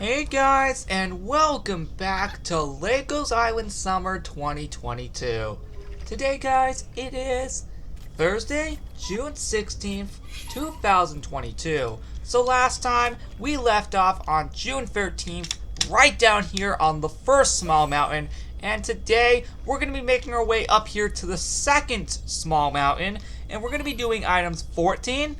Hey guys, and welcome back to Legos Island Summer 2022. Today guys, it is Thursday, June 16th, 2022. So last time, we left off on June 13th, right down here on the first small mountain. And today, we're going to be making our way up here to the second small mountain. And we're going to be doing items 14,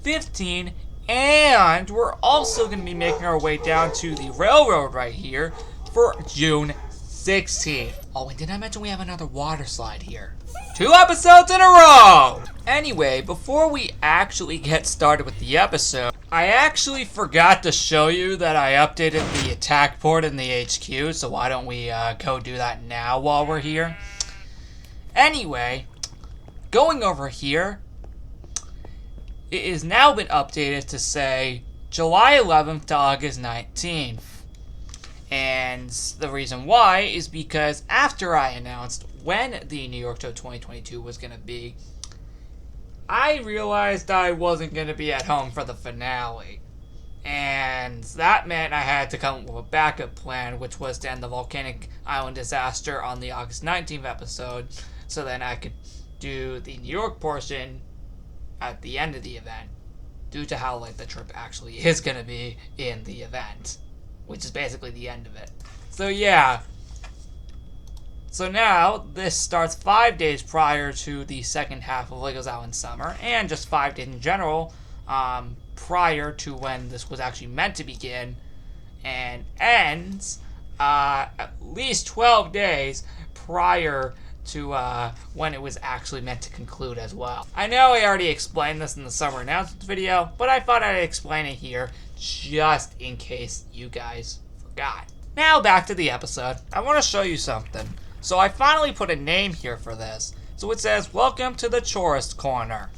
15, and we're also going to be making our way down to the railroad right here for June 16th. Oh, and did I mention we have another water slide here? 2 episodes in a row! Anyway, before we actually get started with the episode, I actually forgot to show you that I updated the attack port in the HQ, so why don't we go do that now while we're here? Anyway, going over here, it has now been updated to say July 11th to August 19th. And the reason why is because after I announced when the New York Tour 2022 was going to be, I realized I wasn't going to be at home for the finale. And that meant I had to come up with a backup plan, which was to end the volcanic island disaster on the August 19th episode, so then I could do the New York portion at the end of the event, due to how late the trip actually is going to be in the event, which is basically the end of it. So yeah, so now this starts 5 days prior to the second half of Legos Island Summer, and just 5 days in general prior to when this was actually meant to begin, and ends at least 12 days prior to when it was actually meant to conclude as well. I know I already explained this in the summer announcements video, but I thought I'd explain it here just in case you guys forgot. Now back to the episode. I want to show you something. So I finally put a name here for this. So it says, "Welcome to the Tourist Corner."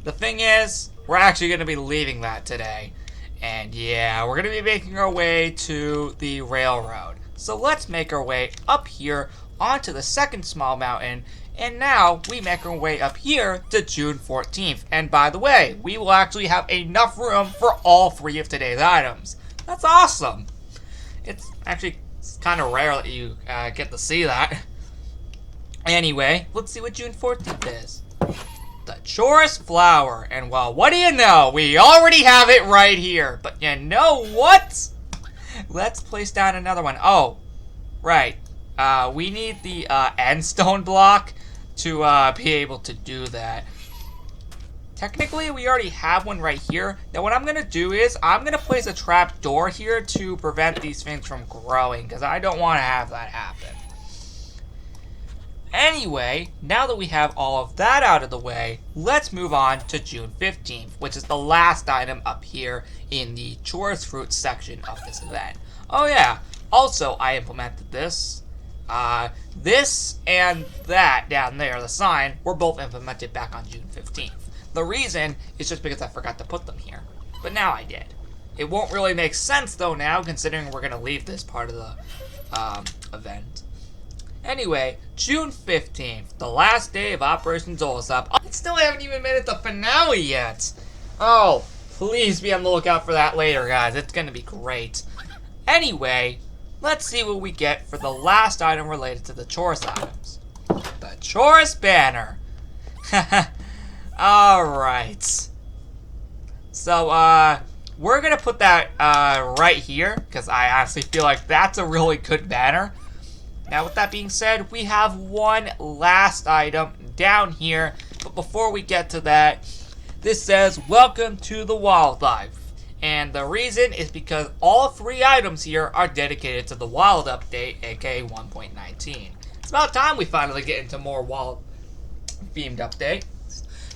The thing is, we're actually going to be leaving that today. And yeah, we're going to be making our way to the railroad. So let's make our way up here onto the second small mountain, and now we make our way up here to June 14th. And by the way, we will actually have enough room for all 3 of today's items. That's awesome. It's actually kind of rare that you get to see that. Anyway, let's see what June 14th is. The Chorus Flower. And well, what do you know? We already have it right here. But you know what? Let's place down another one. Oh, right. We need the end stone block to be able to do that. Technically, we already have one right here. Now, what I'm going to do is I'm going to place a trap door here to prevent these things from growing, because I don't want to have that happen. Anyway, now that we have all of that out of the way, let's move on to June 15th, which is the last item up here in the Chorus Fruit section of this event. Oh yeah, also I implemented this. This and that down there, the sign, were both implemented back on June 15th. The reason is just because I forgot to put them here, but now I did. It won't really make sense though now, considering we're going to leave this part of the event. Anyway, June 15th, the last day of Operation Zolasop. I still haven't even made it to finale yet. Oh, please be on the lookout for that later, guys. It's going to be great. Anyway, let's see what we get for the last item related to the Chorus items. The Chorus Banner. Alright. So, we're going to put that right here, because I honestly feel like that's a really good banner. Now, with that being said, we have one last item down here. But before we get to that, this says, "Welcome to the Wildlife." And the reason is because all 3 items here are dedicated to the Wild Update, aka 1.19. It's about time we finally get into more Wild themed update.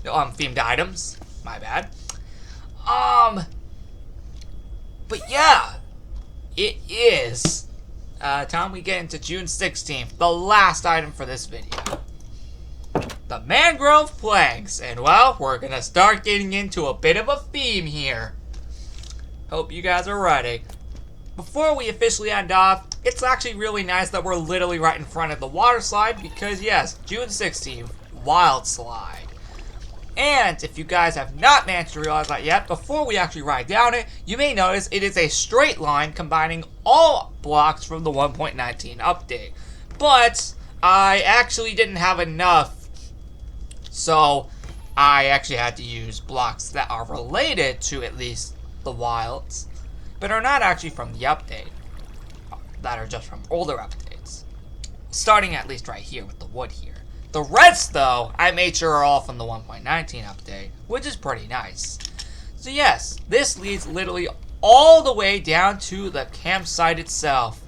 Themed items. My bad. But yeah, it is time we get into June 16th, the last item for this video. The Mangrove Planks. And well, we're gonna start getting into a bit of a theme here. Hope you guys are ready. Before we officially end off, it's actually really nice that we're literally right in front of the water slide because yes, June 16th, Wild Slide. And if you guys have not managed to realize that yet, before we actually write down it, you may notice it is a straight line combining all blocks from the 1.19 update. But I actually didn't have enough, so I actually had to use blocks that are related to at least the wilds, but are not actually from the update, that are just from older updates. Starting at least right here with the wood here. The rest, though, I made sure are all from the 1.19 update, which is pretty nice. So yes, this leads literally all the way down to the campsite itself.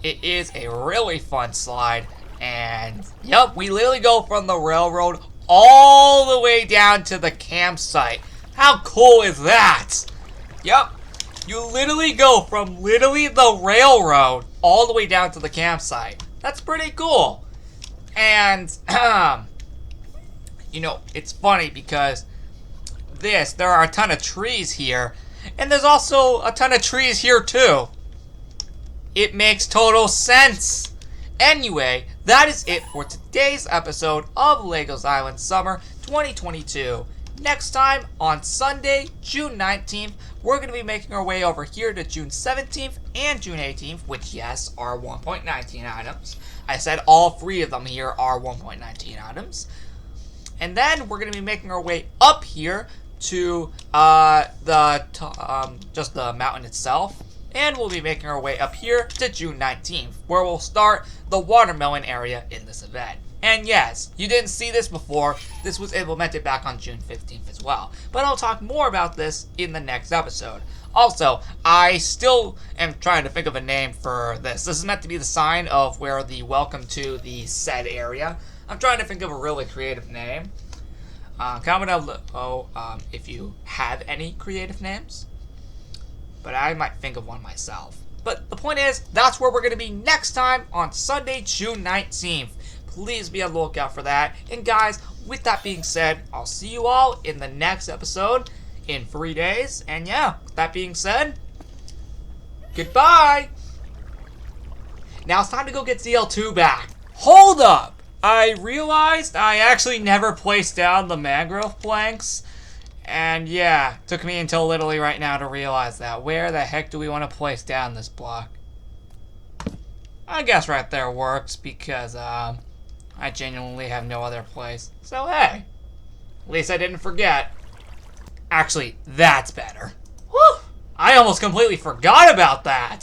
It is a really fun slide, and yep, we literally go from the railroad all the way down to the campsite. How cool is that? Yep, you literally go from literally the railroad all the way down to the campsite. That's pretty cool. And, you know, it's funny because there are a ton of trees here, and there's also a ton of trees here too. It makes total sense. Anyway, that is it for today's episode of Legos Island Summer 2022. Next time, on Sunday, June 19th, we're going to be making our way over here to June 17th and June 18th, which, yes, are 1.19 items. I said all three of them here are 1.19 items. And then we're going to be making our way up here to just the mountain itself. And we'll be making our way up here to June 19th, where we'll start the watermelon area in this event. And yes, you didn't see this before. This was implemented back on June 15th as well. But I'll talk more about this in the next episode. Also, I still am trying to think of a name for this. This is meant to be the sign of where the welcome to the said area. I'm trying to think of a really creative name. Comment down below if you have any creative names. But I might think of one myself. But the point is, that's where we're going to be next time on Sunday, June 19th. Please be on the lookout for that. And guys, with that being said, I'll see you all in the next episode in 3 days. And yeah, with that being said, goodbye. Now it's time to go get ZL2 back. Hold up! I realized I actually never placed down the mangrove planks. And yeah, took me until literally right now to realize that. Where the heck do we want to place down this block? I guess right there works because I genuinely have no other place. So hey, at least I didn't forget. Actually, that's better. Whew! I almost completely forgot about that.